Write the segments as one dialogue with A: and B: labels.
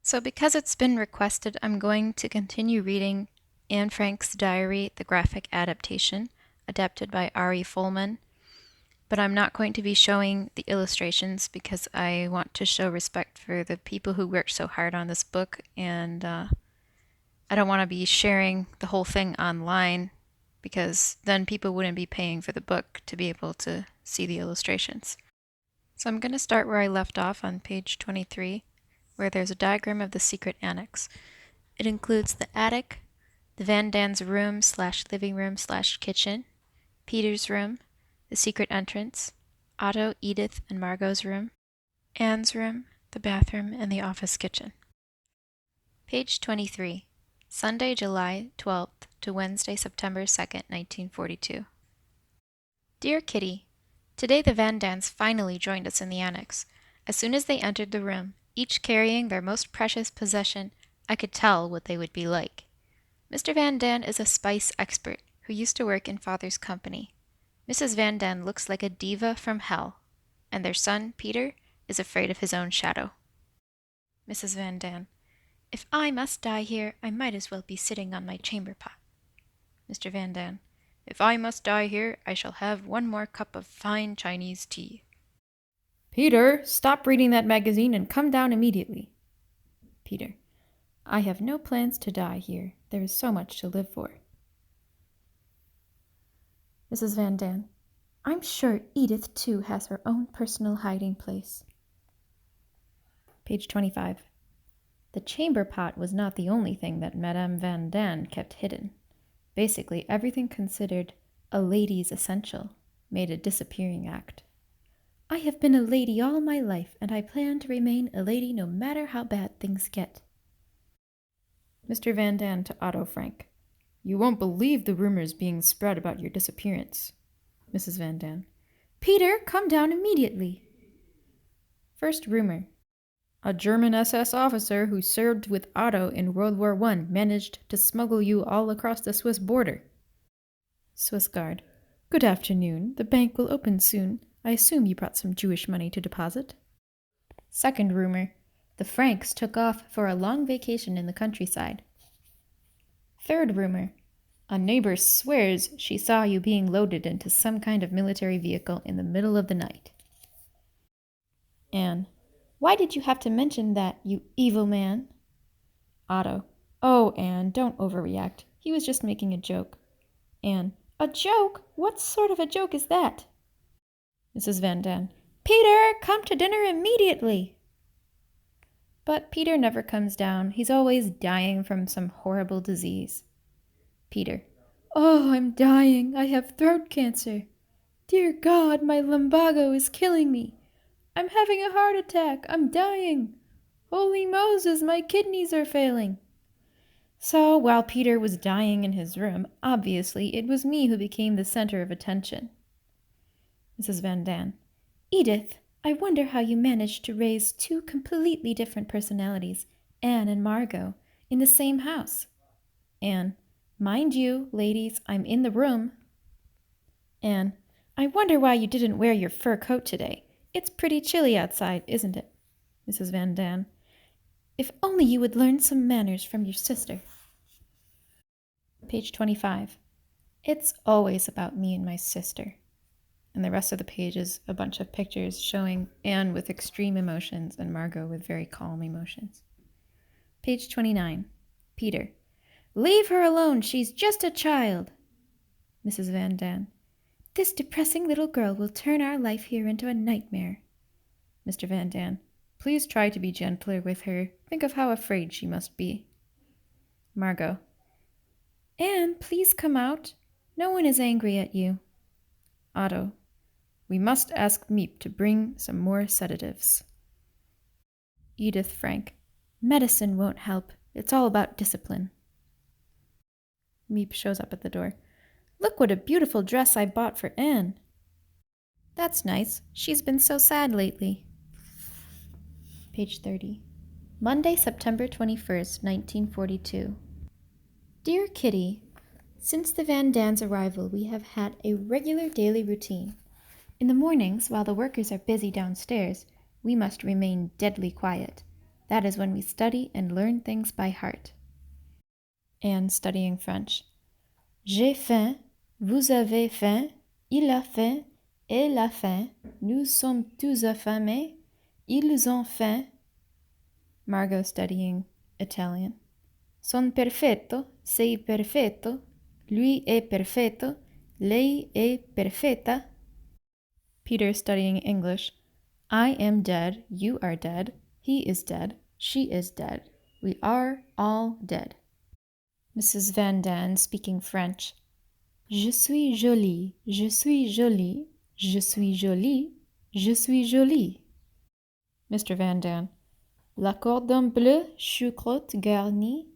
A: So because it's been requested, I'm going to continue reading Anne Frank's diary, the graphic adaptation, adapted by Ari Folman. But I'm not going to be showing the illustrations because I want to show respect for the people who worked so hard on this book, and I don't want to be sharing the whole thing online because then people wouldn't be paying for the book to be able to see the illustrations. So I'm going to start where I left off on page 23, where there's a diagram of the secret annex. It includes the attic, the Van Dan's room/living room/kitchen, Peter's room, the secret entrance, Otto, Edith, and Margot's room, Anne's room, the bathroom, and the office kitchen. Page 23. Sunday, July 12th to Wednesday, September 2nd, 1942. Dear Kitty, today the Van Dans finally joined us in the annex. As soon as they entered the room, each carrying their most precious possession, I could tell what they would be like. Mr. Van Daan is a spice expert who used to work in Father's company. Mrs. Van Daan looks like a diva from hell, and their son, Peter, is afraid of his own shadow. Mrs. Van Daan: if I must die here, I might as well be sitting on my chamber pot. Mr. Van Daan: if I must die here, I shall have one more cup of fine Chinese tea.
B: Peter, stop reading that magazine and come down immediately. Peter: I have no plans to die here. There is so much to live for. Mrs. Van Daan: I'm sure Edith, too, has her own personal hiding place. Page 25. The chamber pot was not the only thing that Madame Van Daan kept hidden. Basically, everything considered a lady's essential made a disappearing act. I have been a lady all my life, and I plan to remain a lady no matter how bad things get. Mr. Van Daan to Otto Frank: you won't believe the rumors being spread about your disappearance. Mrs. Van Daan: Peter, come down immediately. First rumor: a German SS officer who served with Otto in World War I managed to smuggle you all across the Swiss border. Swiss guard: good afternoon. The bank will open soon. I assume you brought some Jewish money to deposit. Second rumor: the Franks took off for a long vacation in the countryside. Third rumor: a neighbor swears she saw you being loaded into some kind of military vehicle in the middle of the night. Anne: why did you have to mention that, you evil man? Otto: oh, Anne, don't overreact. He was just making a joke. Anne: a joke? What sort of a joke is that? Mrs. Van Daan: Peter, come to dinner immediately. But Peter never comes down. He's always dying from some horrible disease. Peter: oh, I'm dying. I have throat cancer. Dear God, my lumbago is killing me. I'm having a heart attack. I'm dying. Holy Moses, my kidneys are failing. So while Peter was dying in his room, obviously it was me who became the center of attention. Mrs. Van Daan: Edith, I wonder how you managed to raise two completely different personalities, Anne and Margot, in the same house. Anne: mind you, ladies, I'm in the room. Anne: I wonder why you didn't wear your fur coat today. It's pretty chilly outside, isn't it? Mrs. Van Daan: if only you would learn some manners from your sister. Page 25. It's always about me and my sister. And the rest of the page is a bunch of pictures showing Anne with extreme emotions and Margot with very calm emotions. Page 29. Peter: leave her alone. She's just a child. Mrs. Van Daan: this depressing little girl will turn our life here into a nightmare. Mr. Van Daan: please try to be gentler with her. Think of how afraid she must be. Margot: Anne, please come out. No one is angry at you. Otto: we must ask Miep to bring some more sedatives. Edith Frank: medicine won't help. It's all about discipline. Miep shows up at the door. Look what a beautiful dress I bought for Anne. That's nice. She's been so sad lately. Page 30. Monday, September 21st, 1942. Dear Kitty, since the Van Daan's arrival, we have had a regular daily routine. In the mornings, while the workers are busy downstairs, we must remain deadly quiet. That is when we study and learn things by heart. Anne studying French. J'ai faim, vous avez faim, il a faim, elle a faim, nous sommes tous affamés, ils ont faim. Margot studying Italian. Son perfetto, sei perfetto, lui è perfetto, lei è perfetta. Peter studying English. I am dead, you are dead, he is dead, she is dead, we are all dead. Mrs. Van Daan speaking French. Je suis jolie, je suis jolie, je suis jolie, je suis jolie. Mr. Van Daan. La cordon bleu, choucroute garnie,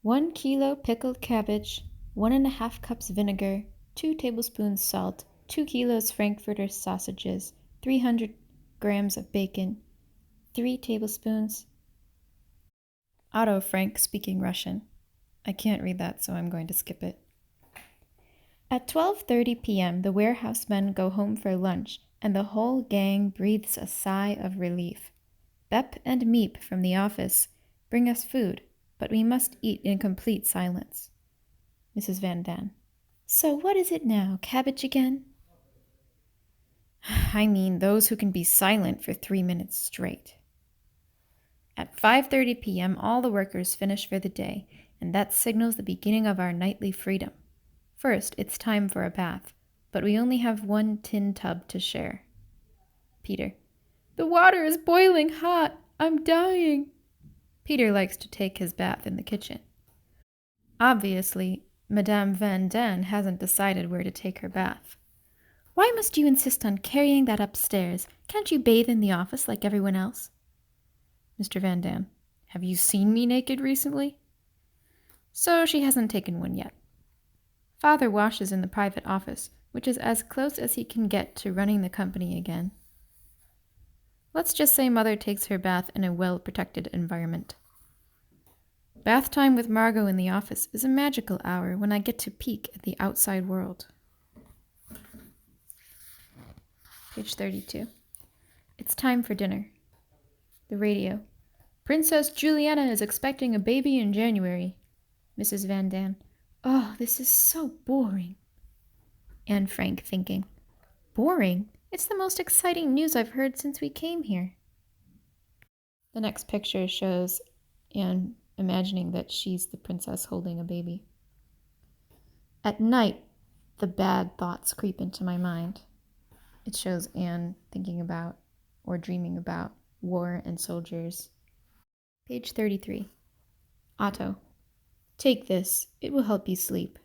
B: 1 kilo pickled cabbage, 1½ cups vinegar, 2 tablespoons salt, 2 kilos Frankfurter sausages, 300 grams of bacon, 3 tablespoons. Otto Frank speaking Russian. I can't read that, so I'm going to skip it. At 12:30 p.m., the warehouse men go home for lunch, and the whole gang breathes a sigh of relief. Bep and Meep from the office bring us food, but we must eat in complete silence. Mrs. Van Daan. So what is it now, cabbage again? I mean those who can be silent for 3 minutes straight. At 5:30 p.m., all the workers finish for the day, and that signals the beginning of our nightly freedom. First, it's time for a bath, but we only have 1 tin tub to share. Peter. The water is boiling hot. I'm dying. Peter likes to take his bath in the kitchen. Obviously, Madame Van Daan hasn't decided where to take her bath. Why must you insist on carrying that upstairs? Can't you bathe in the office like everyone else? Mr. Van Daan. Have you seen me naked recently? So she hasn't taken one yet. Father washes in the private office, which is as close as he can get to running the company again. Let's just say Mother takes her bath in a well-protected environment. Bath time with Margot in the office is a magical hour when I get to peek at the outside world. Page 32. It's time for dinner. The radio. Princess Juliana is expecting a baby in January. Mrs. Van Daan. Oh, this is so boring. Anne Frank thinking. Boring? It's the most exciting news I've heard since we came here. The next picture shows Anne imagining that she's the princess holding a baby. At night, the bad thoughts creep into my mind. It shows Anne thinking about or dreaming about war and soldiers. Page 33. Otto. Take this. It will help you sleep.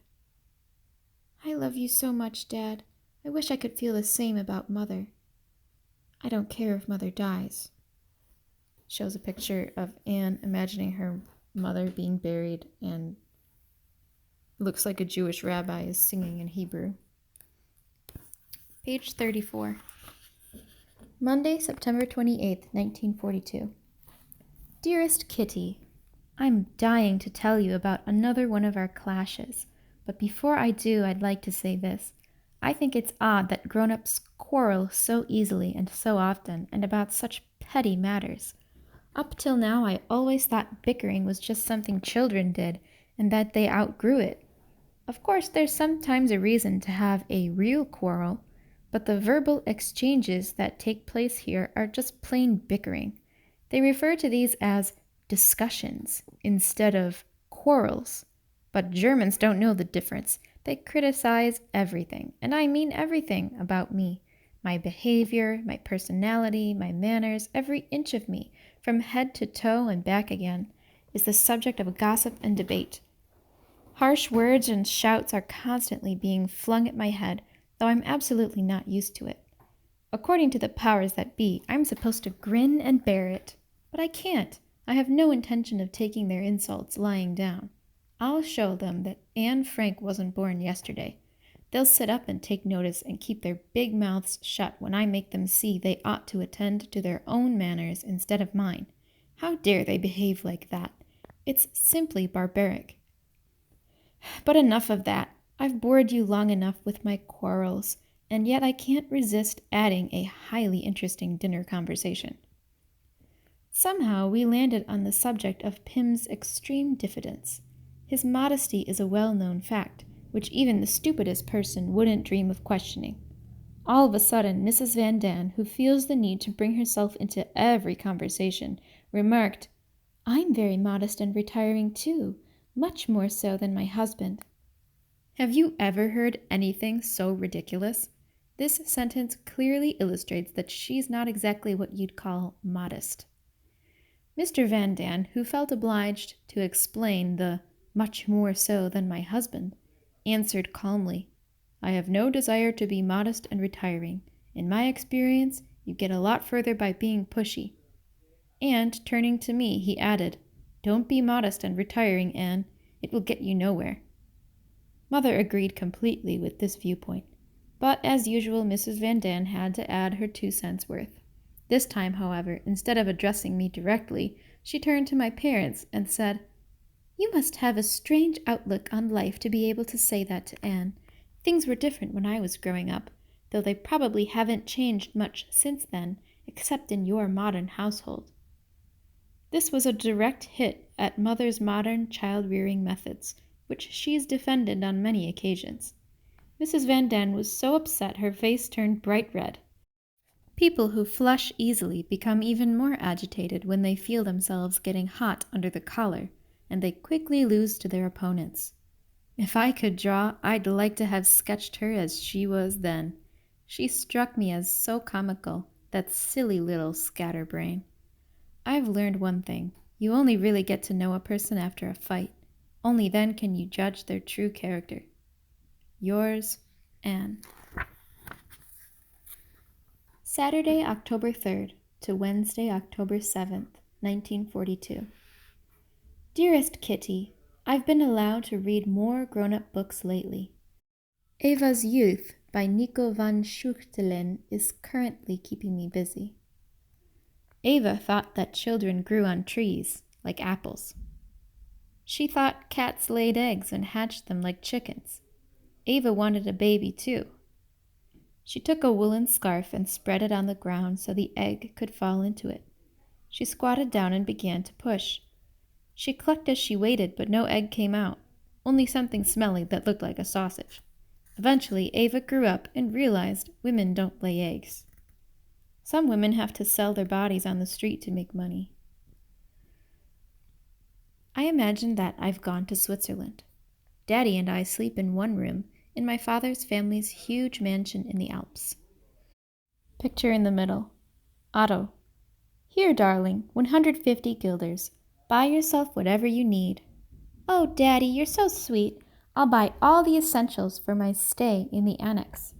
B: I love you so much, Dad. I wish I could feel the same about Mother. I don't care if Mother dies. Shows a picture of Anne imagining her mother being buried, and looks like a Jewish rabbi is singing in Hebrew. Page 34. Monday, September 28th, 1942. Dearest Kitty, I'm dying to tell you about another one of our clashes, but before I do, I'd like to say this. I think it's odd that grown-ups quarrel so easily and so often, and about such petty matters. Up till now, I always thought bickering was just something children did, and that they outgrew it. Of course, there's sometimes a reason to have a real quarrel, but the verbal exchanges that take place here are just plain bickering. They refer to these as discussions instead of quarrels. But Germans don't know the difference. They criticize everything, and I mean everything about me. My behavior, my personality, my manners, every inch of me, from head to toe and back again, is the subject of gossip and debate. Harsh words and shouts are constantly being flung at my head, though I'm absolutely not used to it. According to the powers that be, I'm supposed to grin and bear it. But I can't. I have no intention of taking their insults lying down. I'll show them that Anne Frank wasn't born yesterday. They'll sit up and take notice and keep their big mouths shut when I make them see they ought to attend to their own manners instead of mine. How dare they behave like that? It's simply barbaric. But enough of that. I've bored you long enough with my quarrels, and yet I can't resist adding a highly interesting dinner conversation. Somehow we landed on the subject of Pym's extreme diffidence. His modesty is a well-known fact, which even the stupidest person wouldn't dream of questioning. All of a sudden, Mrs. Van Daan, who feels the need to bring herself into every conversation, remarked, "I'm very modest and retiring too, much more so than my husband." Have you ever heard anything so ridiculous? This sentence clearly illustrates that she's not exactly what you'd call modest. Mr. Van Daan, who felt obliged to explain the "much more so than my husband," answered calmly, "I have no desire to be modest and retiring. In my experience, you get a lot further by being pushy." And, turning to me, he added, "Don't be modest and retiring, Anne. It will get you nowhere." Mother agreed completely with this viewpoint. But, as usual, Mrs. Van Daan had to add her 2 cents worth. This time, however, instead of addressing me directly, she turned to my parents and said, "You must have a strange outlook on life to be able to say that to Anne. Things were different when I was growing up, though they probably haven't changed much since then, except in your modern household." This was a direct hit at Mother's modern child-rearing methods, which she's defended on many occasions. Mrs. Van Daan was so upset her face turned bright red. People who flush easily become even more agitated when they feel themselves getting hot under the collar, and they quickly lose to their opponents. If I could draw, I'd like to have sketched her as she was then. She struck me as so comical, that silly little scatterbrain. I've learned one thing. You only really get to know a person after a fight. Only then can you judge their true character. Yours, Anne. Saturday, October 3rd to Wednesday, October 7th, 1942. Dearest Kitty, I've been allowed to read more grown-up books lately. Eva's Youth by Nico van Schuchtelen is currently keeping me busy. Eva thought that children grew on trees, like apples. She thought cats laid eggs and hatched them like chickens. Eva wanted a baby too. She took a woolen scarf and spread it on the ground so the egg could fall into it. She squatted down and began to push. She clucked as she waited, but no egg came out, only something smelly that looked like a sausage. Eventually, Ava grew up and realized women don't lay eggs. Some women have to sell their bodies on the street to make money. I imagine that I've gone to Switzerland. Daddy and I sleep in one room in my father's family's huge mansion in the Alps. Picture in the middle. Otto. Here, darling, 150 guilders. Buy yourself whatever you need. Oh, Daddy, you're so sweet. I'll buy all the essentials for my stay in the Annex.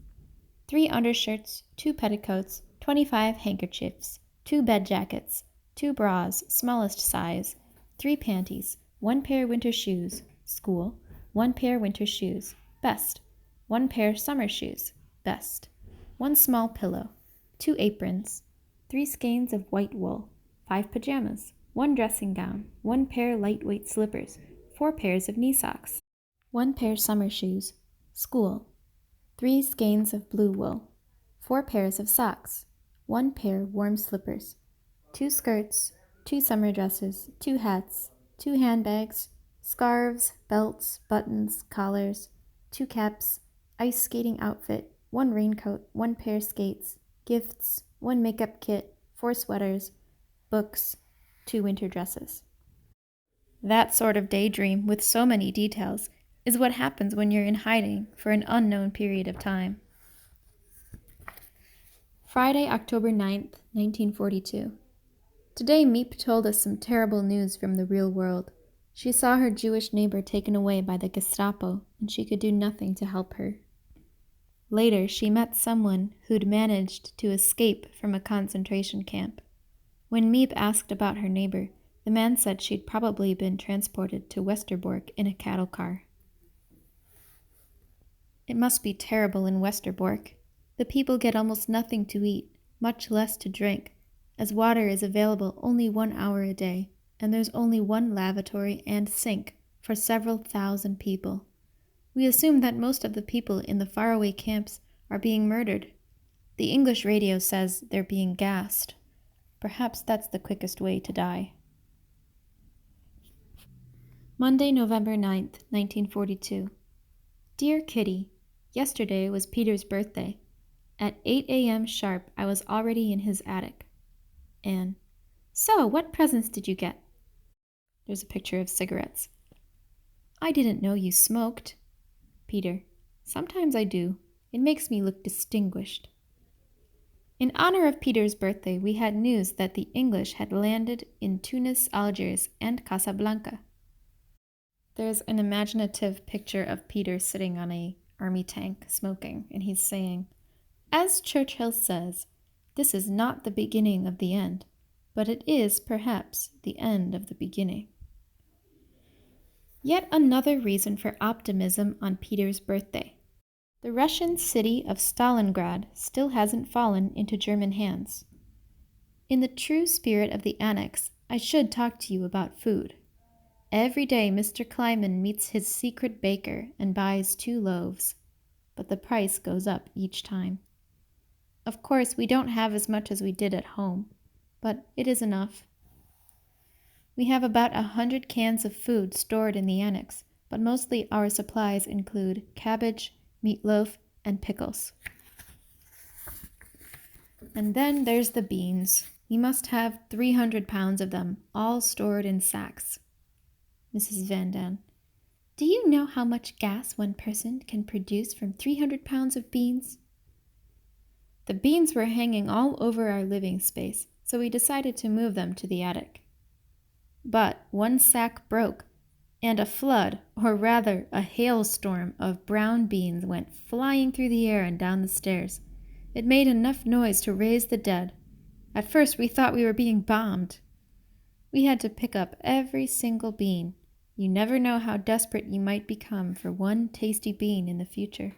B: 3 undershirts, 2 petticoats, 25 handkerchiefs, 2 bed jackets, 2 bras, smallest size, 3 panties, 1 pair winter shoes, school, 1 pair winter shoes, best, 1 pair summer shoes, best, 1 small pillow, 2 aprons, 3 skeins of white wool, 5 pajamas, 1 dressing gown, 1 pair lightweight slippers, 4 pairs of knee socks, 1 pair summer shoes, school, 3 skeins of blue wool, 4 pairs of socks, 1 pair warm slippers, 2 skirts, 2 summer dresses, 2 hats, 2 handbags, scarves, belts, buttons, collars, 2 caps, ice skating outfit, 1 raincoat, 1 pair skates, gifts, 1 makeup kit, 4 sweaters, books, 2 winter dresses. That sort of daydream with so many details is what happens when you're in hiding for an unknown period of time. Friday, October 9th, 1942. Today Miep told us some terrible news from the real world. She saw her Jewish neighbor taken away by the Gestapo, and she could do nothing to help her. Later, she met someone who'd managed to escape from a concentration camp. When Miep asked about her neighbor, the man said she'd probably been transported to Westerbork in a cattle car. It must be terrible in Westerbork. The people get almost nothing to eat, much less to drink, as water is available only 1 hour a day, and there's only 1 lavatory and sink for several thousand people. We assume that most of the people in the faraway camps are being murdered. The English radio says they're being gassed. Perhaps that's the quickest way to die. Monday, November 9th, 1942. Dear Kitty, yesterday was Peter's birthday. At 8 a.m. sharp, I was already in his attic. Anne, so what presents did you get? There's a picture of cigarettes. I didn't know you smoked. Peter, sometimes I do. It makes me look distinguished. In honor of Peter's birthday, we had news that the English had landed in Tunis, Algiers, and Casablanca. There's an imaginative picture of Peter sitting on an army tank smoking, and he's saying, as Churchill says, this is not the beginning of the end, but it is, perhaps, the end of the beginning. Yet another reason for optimism on Peter's birthday. The Russian city of Stalingrad still hasn't fallen into German hands. In the true spirit of the Annex, I should talk to you about food. Every day Mr. Kleiman meets his secret baker and buys 2 loaves, but the price goes up each time. Of course, we don't have as much as we did at home, but it is enough. We have about 100 cans of food stored in the Annex, but mostly our supplies include cabbage, meatloaf, and pickles. And then there's the beans. We must have 300 pounds of them, all stored in sacks. Mrs. Van Daan, do you know how much gas one person can produce from 300 pounds of beans? The beans were hanging all over our living space, so we decided to move them to the attic. But one sack broke, and a flood, or rather a hailstorm of brown beans went flying through the air and down the stairs. It made enough noise to raise the dead. At first we thought we were being bombed. We had to pick up every single bean. You never know how desperate you might become for one tasty bean in the future.